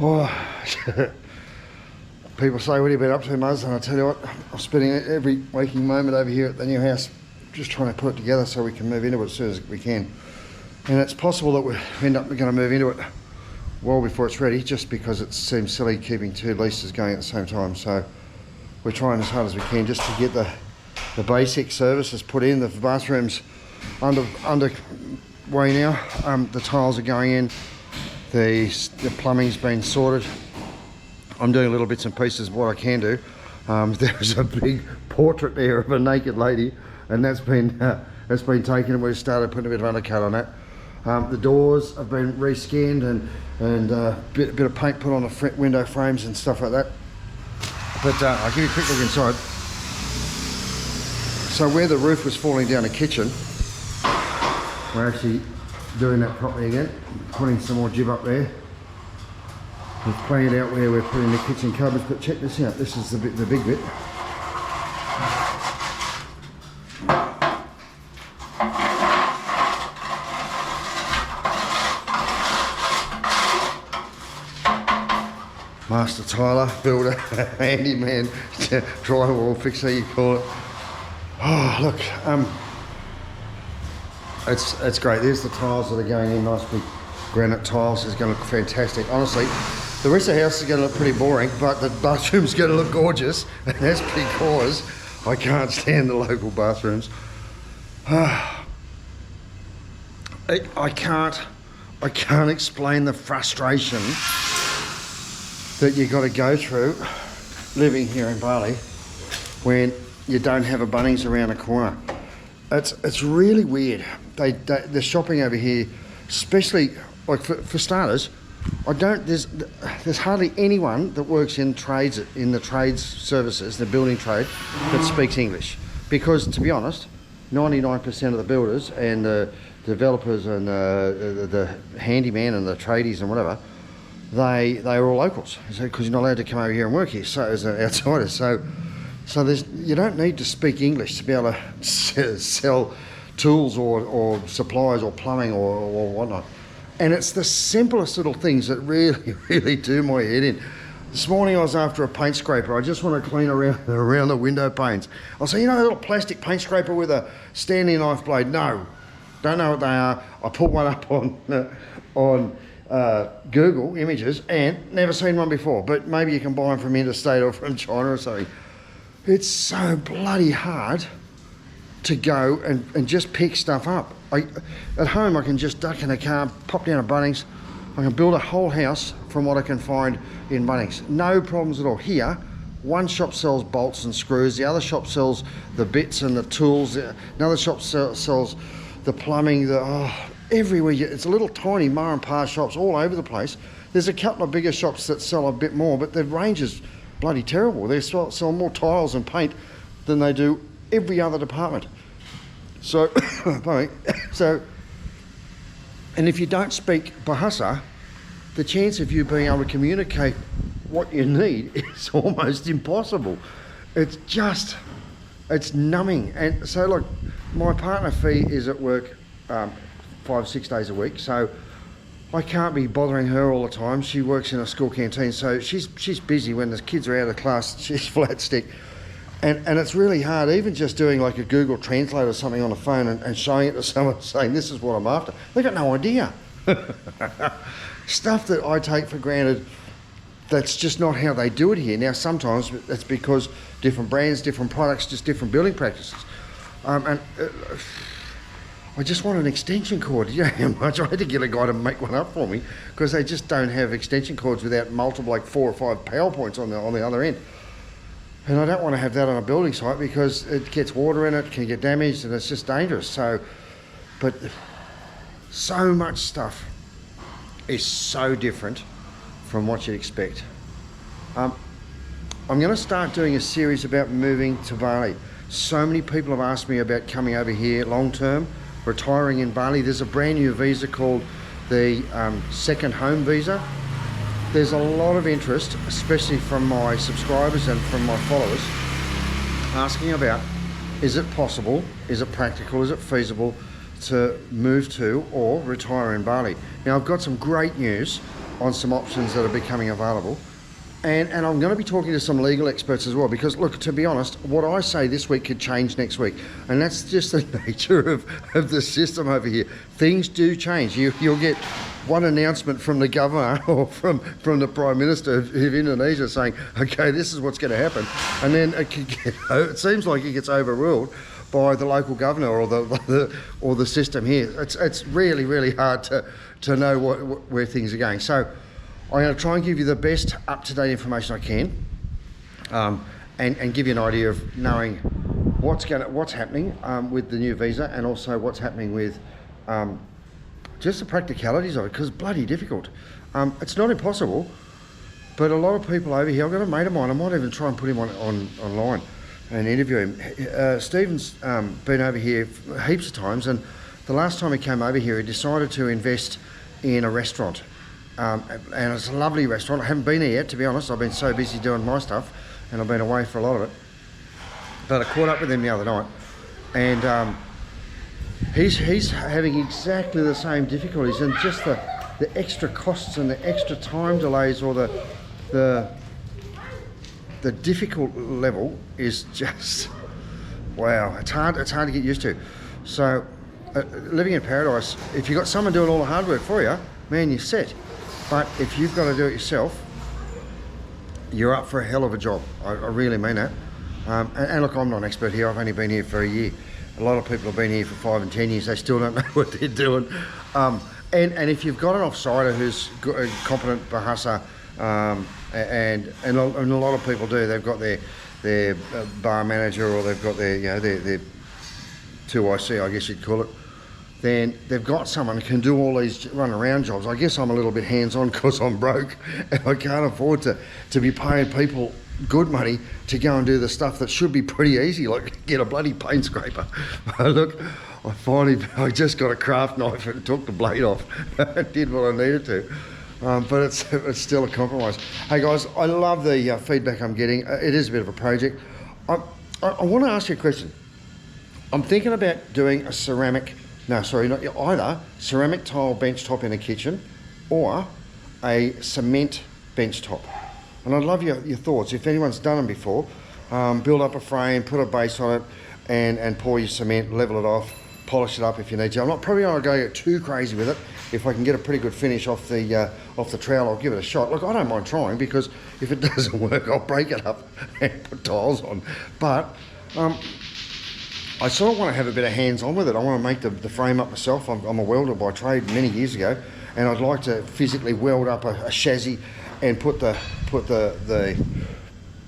Oh, people say, what have you been up to, Muzz? And I tell you what, I'm spending every waking moment over here at the new house just trying to put it together so we can move into it as soon as we can. And it's possible that we end up going to move into it well before it's ready, just because it seems silly keeping two leases going at the same time. So we're trying as hard as we can just to get the basic services put in. The bathroom's under way now. The tiles are going in. The plumbing's been sorted. I'm doing little bits and pieces of what I can do. There's a big portrait there of a naked lady, and that's been taken, and we've started putting a bit of undercut on that. The doors have been rescanned and a bit of paint put on the front window frames and stuff like that. But I'll give you a quick look inside. So where the roof was falling down the kitchen, we're actually doing that properly again, putting some more jib up there. We've planned out where we're putting the kitchen cupboards, but check this out, this is the big bit. Master tiler, builder, handyman, drywall fixer, you call it. Oh, look, it's great. There's the tiles that are going in, nice big granite tiles. It's going to look fantastic. Honestly, the rest of the house is going to look pretty boring, but the bathroom's going to look gorgeous, and that's because I can't stand the local bathrooms. I can't explain the frustration that you got to go through living here in Bali when you don't have a Bunnings around the corner. It's really weird. The shopping over here, especially like for starters, there's hardly anyone that works in the trades services, the building trade, that speaks English. Because to be honest, 99% of the builders and the developers and the handyman and the tradies and whatever, they are all locals, because you're not allowed to come over here and work here, so as an outsider. So you don't need to speak English to be able to sell tools or supplies or plumbing or whatnot. And it's the simplest little things that really, really do my head in. This morning I was after a paint scraper. I just want to clean around the window panes. I'll say, that little plastic paint scraper with a Stanley knife blade? No, don't know what they are. I put one up on Google Images and never seen one before, but maybe you can buy them from interstate or from China or something. It's so bloody hard to go and just pick stuff up. At home I can just duck in a car, pop down to Bunnings, I can build a whole house from what I can find in Bunnings. No problems at all. Here, one shop sells bolts and screws, the other shop sells the bits and the tools, another shop sells the plumbing, everywhere. It's a little tiny ma and pa shops all over the place. There's a couple of bigger shops that sell a bit more, but the range is bloody terrible. They sell more tiles and paint than they do every other department. So, and if you don't speak Bahasa, the chance of you being able to communicate what you need is almost impossible. It's numbing. And so, look, my partner fee is at work 5-6 days a week, so I can't be bothering her all the time. She works in a school canteen, so she's busy. When the kids are out of class, she's flat stick. And it's really hard, even just doing like a Google Translate or something on the phone and showing it to someone saying, this is what I'm after. They've got no idea. Stuff that I take for granted, that's just not how they do it here. Now, sometimes it's because different brands, different products, just different building practices. I just want an extension cord. You know how much I had to get a guy to make one up for me, because they just don't have extension cords without multiple, like 4 or 5 power points on the other end. And I don't want to have that on a building site because it gets water in it, can get damaged, and it's just dangerous. So, but so much stuff is so different from what you'd expect. I'm going to start doing a series about moving to Bali. So many people have asked me about coming over here long term, retiring in Bali. There's a brand new visa called the second home visa. There's a lot of interest, especially from my subscribers and from my followers, asking about, is it possible, is it practical, is it feasible to move to or retire in Bali? Now, I've got some great news. on some options that are becoming available. And I'm going to be talking to some legal experts as well, because look, to be honest, what I say this week could change next week, and that's just the nature of the system over here. Things do change. You'll get one announcement from the governor or from the Prime Minister of Indonesia saying, okay, this is what's going to happen, and then it seems like it gets overruled by the local governor or the system here. It's really, really hard to know where things are going. So I'm going to try and give you the best up-to-date information I can, and give you an idea of knowing what's happening with the new visa, and also what's happening with just the practicalities of it, because it's bloody difficult. It's not impossible, but a lot of people over here, I've got a mate of mine, I might even try and put him online and interview him. Stephen's been over here heaps of times, and the last time he came over here, he decided to invest in a restaurant. And it's a lovely restaurant. I haven't been there yet, to be honest. I've been so busy doing my stuff, and I've been away for a lot of it. But I caught up with him the other night, and he's having exactly the same difficulties, and just the extra costs and the extra time delays, or the difficult level is just, wow. It's hard to get used to. So living in paradise, if you've got someone doing all the hard work for you, man, you're set. But if you've got to do it yourself, you're up for a hell of a job. I really mean that. And look, I'm not an expert here. I've only been here for a year. A lot of people have been here for 5 and 10 years. They still don't know what they're doing. And if you've got an offsider who's a competent Bahasa, and a lot of people do, they've got their bar manager, or they've got their 2IC, I guess you'd call it, then they've got someone who can do all these run around jobs. I guess I'm a little bit hands-on because I'm broke, and I can't afford to be paying people good money to go and do the stuff that should be pretty easy, like get a bloody paint scraper. Look, I just got a craft knife and took the blade off and did what I needed to. But it's still a compromise. Hey guys, I love the feedback I'm getting. It is a bit of a project. I want to ask you a question. I'm thinking about doing a either ceramic tile bench top in a kitchen, or a cement bench top. And I'd love your thoughts. If anyone's done them before, build up a frame, put a base on it, and pour your cement, level it off, polish it up if you need to. I'm not probably going to go too crazy with it. If I can get a pretty good finish off the trowel, I'll give it a shot. Look, I don't mind trying, because if it doesn't work, I'll break it up and put tiles on. But I sort of want to have a bit of hands-on with it. I want to make the frame up myself. I'm a welder by trade many years ago, and I'd like to physically weld up a chassis and put the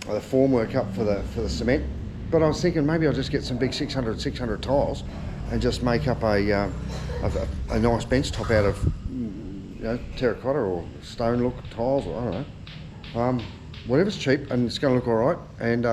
formwork up for the cement. But I was thinking maybe I'll just get some big 600 tiles and just make up a nice bench top out of terracotta or stone look tiles, or I don't know. Whatever's cheap and it's going to look all right, and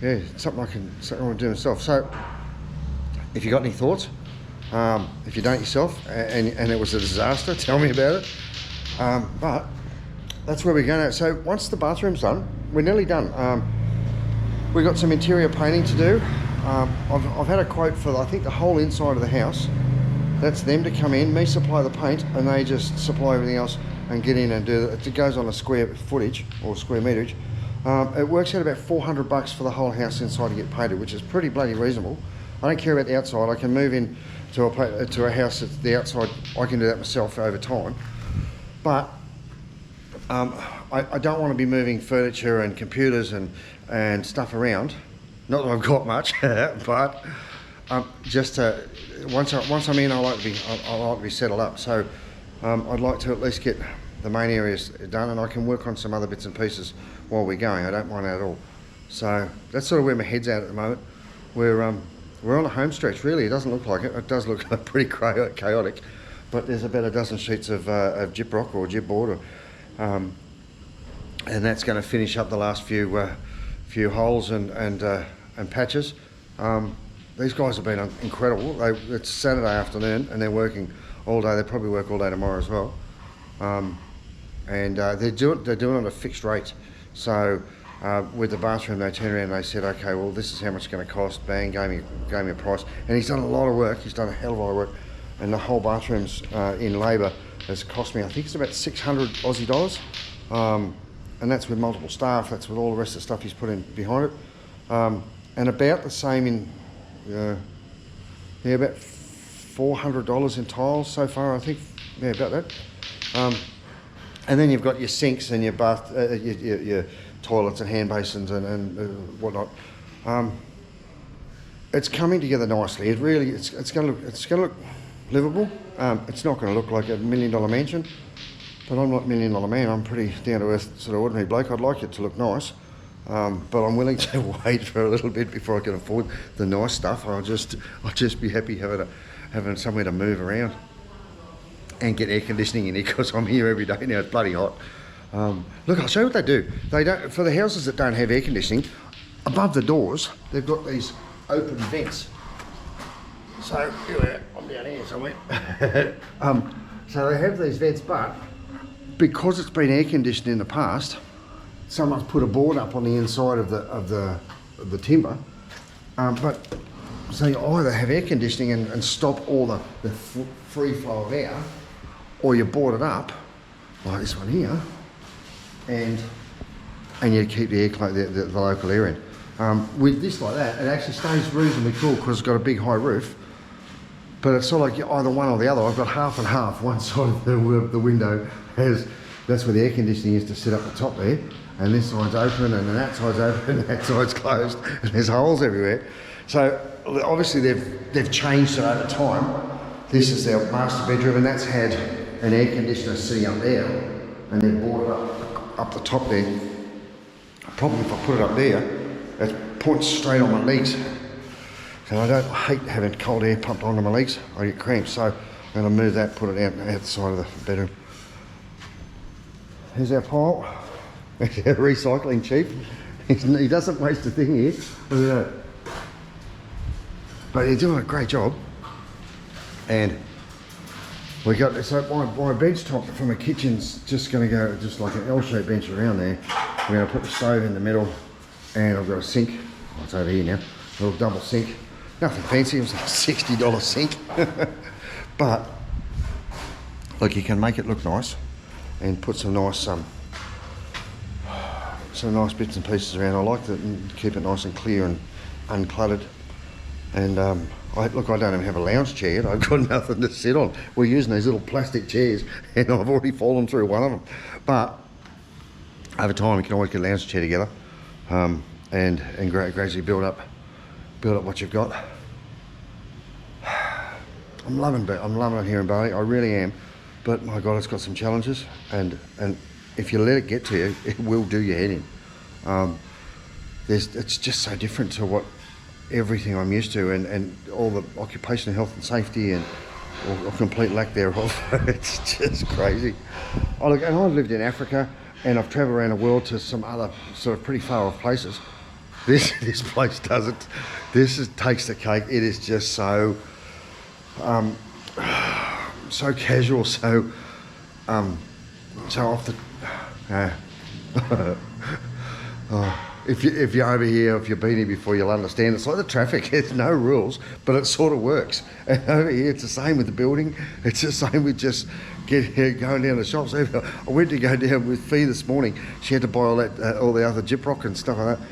yeah, it's something I want to do myself. So if you got any thoughts, if you done it yourself and it was a disaster, tell me about it. But that's where we're going at. So once the bathroom's done, we're nearly done. We've got some interior painting to do. I've had a quote for, I think, the whole inside of the house. That's them to come in, me supply the paint, and they just supply everything else and get in and do it. It goes on a square footage or square meterage. It works out about $400 for the whole house inside to get painted, which is pretty bloody reasonable. I don't care about the outside. I can move in to a house that's the outside. I can do that myself over time. But I don't want to be moving furniture and computers and stuff around. Not that I've got much, but just once I'm in, I like to be settled up. So I'd like to at least get the main areas done, and I can work on some other bits and pieces while we're going. I don't mind that at all. So that's sort of where my head's at the moment. We're on a home stretch, really. It doesn't look like it. It does look pretty chaotic, but there's about a dozen sheets of gyprock or gypboard, and that's going to finish up the last few holes and patches. These guys have been incredible. It's Saturday afternoon and they're working all day. They probably work all day tomorrow as well. And they're doing it on a fixed rate. So with the bathroom, they turned around and they said, okay, well, this is how much it's going to cost. Bang, gave me a price. And he's done a lot of work. He's done a hell of a lot of work. And the whole bathroom's in labour has cost me, I think it's about 600 Aussie dollars. And that's with multiple staff, that's with all the rest of the stuff he's put in behind it. And about the same in, about $400 in tiles so far, I think. Yeah, about that. And then you've got your sinks and your bath, your toilets and hand basins and whatnot. It's coming together nicely. It really, it's going to look livable. It's not going to look like a $1 million mansion, but I'm not $1 million man. I'm pretty down to earth sort of ordinary bloke. I'd like it to look nice, but I'm willing to wait for a little bit before I can afford the nice stuff. I'll just be happy having somewhere to move around and get air conditioning in here, because I'm here every day now. It's bloody hot. Look, I'll show you what they do. They don't, for the houses that don't have air conditioning, above the doors they've got these open vents. So here I'm down here somewhere. So they have these vents, but because it's been air conditioned in the past, someone's put a board up on the inside of the timber. But so you either have air conditioning and stop all the free flow of air, or you board it up like this one here, and you keep the local air in. With this like that, it actually stays reasonably cool because it's got a big high roof. But it's sort of like either one or the other. I've got half and half. One side of the window that's where the air conditioning is to sit up the top there, and this side's open, and then that side's open, and that side's closed, and there's holes everywhere. So obviously they've changed it over time. This is their master bedroom, and that's had an air conditioner sitting up there, and they've brought it up the top there. Probably if I put it up there, it points straight on my legs. So I don't hate having cold air pumped onto my legs. I get cramps, so I'm going to move that, put it out the side of the bedroom. Here's our pile. Recycling chief. He doesn't waste a thing here. Look at that. But he's doing a great job. And we got this, so my bench top from the kitchen's just going to go just like an L-shaped bench around there. We're going to put the stove in the middle, and I've got a sink. Oh, it's over here now. A little double sink. Nothing fancy, it was like a $60 sink. But look, you can make it look nice and put some nice bits and pieces around. I like to keep it nice and clear and uncluttered. And I don't even have a lounge chair yet. I've got nothing to sit on. We're using these little plastic chairs, and I've already fallen through one of them. But over time, you can always get a lounge chair together, and gradually build up what you've got. I'm loving it here in Bali. I really am. But my God, it's got some challenges, and if you let it get to you, it will do your head in. It's just so different to what everything I'm used to, and all the occupational health and safety and or complete lack thereof. It's just crazy. Oh look, and I've lived in Africa, and I've travelled around the world to some other sort of pretty far off places. This place doesn't. Takes the cake. It is just so so casual, so off the. If you're over here, if you've been here before, you'll understand. It's like the traffic. There's no rules, but it sort of works. And over here, it's the same with the building. It's the same with just going down the shops. I went to go down with Fee this morning. She had to buy all the other Gyprock and stuff like that.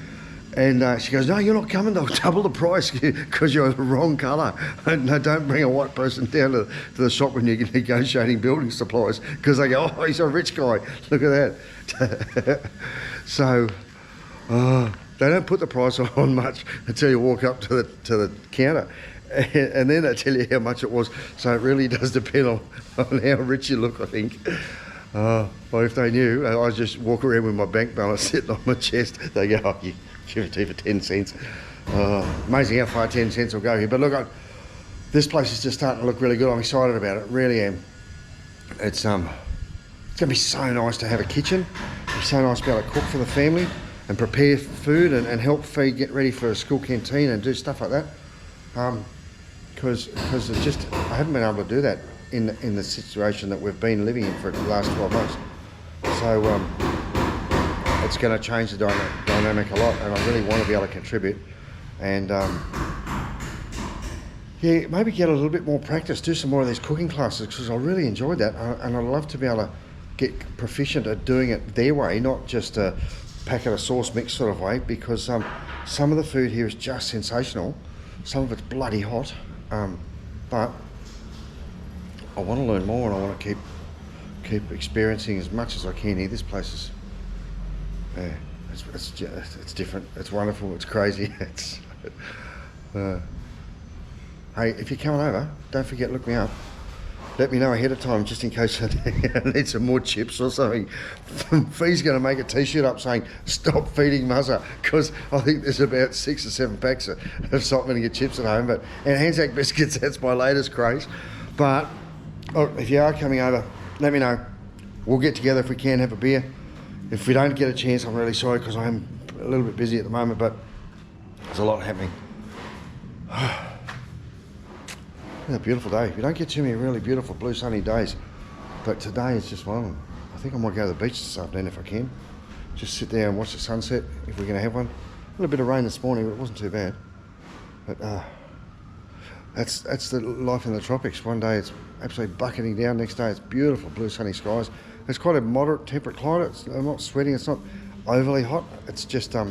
And she goes, no, you're not coming. They'll double the price because you're the wrong colour. No, don't bring a white person down to the shop when you're negotiating building supplies, because they go, oh, he's a rich guy. Look at that. So they don't put the price on much until you walk up to the counter, and then they tell you how much it was. So it really does depend on how rich you look, I think. Well, if they knew, I just walk around with my bank balance sitting on my chest. They go, oh, you give it to you for 10 cents. Amazing how far 10 cents will go here. But look, this place is just starting to look really good. I'm excited about it, really am. It's going to be so nice to have a kitchen. It'll be so nice to be able to cook for the family and prepare food and help Fee get ready for a school canteen and do stuff like that. Because I haven't been able to do that in the situation that we've been living in for the last 12 months. So it's going to change the dynamic a lot, and I really want to be able to contribute. And yeah, maybe get a little bit more practice, do some more of these cooking classes, because I really enjoyed that, and I'd love to be able to get proficient at doing it their way, not just a packet of sauce mix sort of way, because some of the food here is just sensational. Some of it's bloody hot, but I want to learn more, and I want to keep experiencing as much as I can here. This place is, yeah, it's different. It's wonderful. It's crazy. It's hey, if you're coming over, don't forget, look me up. Let me know ahead of time, just in case I need some more chips or something. Fee's going to make a t-shirt up saying, "Stop feeding Muzza," because I think there's about 6 or 7 packs of salt vinegar chips at home. And Anzac biscuits, that's my latest craze. But if you are coming over, let me know. We'll get together if we can, have a beer. If we don't get a chance, I'm really sorry, because I'm a little bit busy at the moment, but there's a lot happening. It's a beautiful day. You don't get too many really beautiful blue sunny days, but today is just one of them. I think I might go to the beach this afternoon if I can. Just sit there and watch the sunset if we're going to have one. A little bit of rain this morning, but it wasn't too bad. But that's the life in the tropics. One day it's absolutely bucketing down, next day it's beautiful blue sunny skies. It's quite a moderate temperate climate. I'm not sweating, it's not overly hot. It's just, I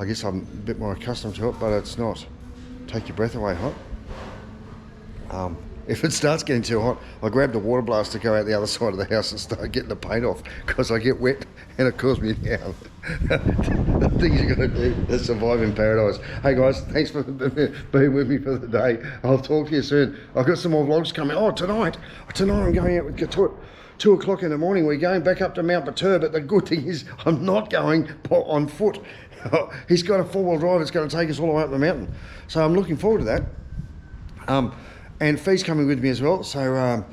guess I'm a bit more accustomed to it, but it's not take your breath away hot. If it starts getting too hot, I grab the water blast to go out the other side of the house and start getting the paint off, because I get wet and it cools me down. The things you got to do to survive in paradise. Hey guys, thanks for being with me for the day. I'll talk to you soon. I've got some more vlogs coming. Oh, tonight I'm going out with Gatot. 2 o'clock in the morning. We're going back up to Mount Batur, but the good thing is I'm not going on foot. He's got a 4-wheel drive that's going to take us all the way up the mountain. So I'm looking forward to that. And Fee's coming with me as well, so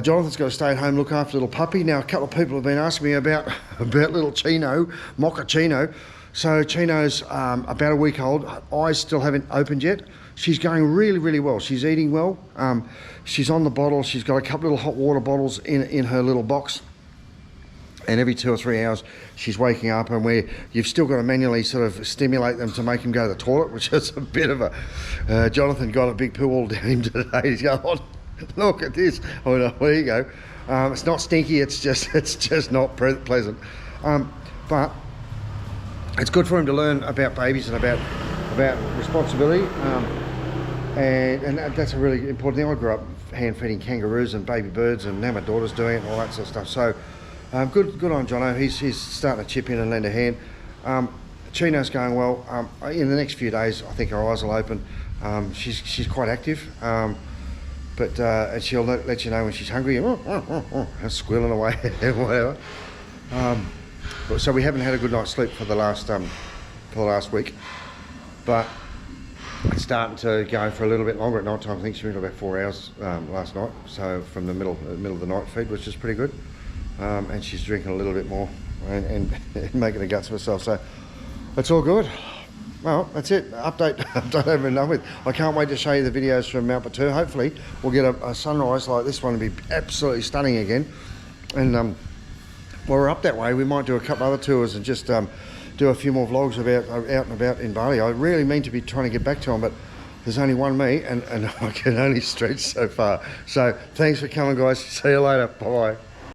Jonathan's got to stay at home, look after little puppy. Now, a couple of people have been asking me about little Chino, Mocha Chino. So Chino's about a week old. Eyes still haven't opened yet. She's going really, really well. She's eating well. She's on the bottle. She's got a couple of little hot water bottles in her little box. And every 2 or 3 hours, she's waking up, and where you've still got to manually sort of stimulate them to make them go to the toilet, which is a bit of a... Jonathan got a big poo all down him today. He's going, "Oh, look at this." Oh, no, there you go. It's not stinky. It's just not pleasant. But it's good for him to learn about babies and about responsibility. And that's a really important thing. I grew up hand feeding kangaroos and baby birds, and now my daughter's doing it and all that sort of stuff. So. Good on Jono. He's starting to chip in and lend a hand. Chino's going well. In the next few days, I think her eyes will open. She's quite active, but and she'll let you know when she's hungry. And squealing away and whatever. So we haven't had a good night's sleep for the last week, but it's starting to go for a little bit longer at night time. I think she went about 4 hours last night. So from the middle of the night feed, which is pretty good. And she's drinking a little bit more and making the guts of herself, so it's all good. Well, that's it. Update over and done with. I can't wait to show you the videos from Mount Batur. Hopefully we'll get a sunrise like this one and be absolutely stunning again. And while we're up that way, we might do a couple other tours and just do a few more vlogs about out and about in Bali. I really mean to be trying to get back to them, but there's only one me, and I can only stretch so far. So thanks for coming, guys. See you later. Bye.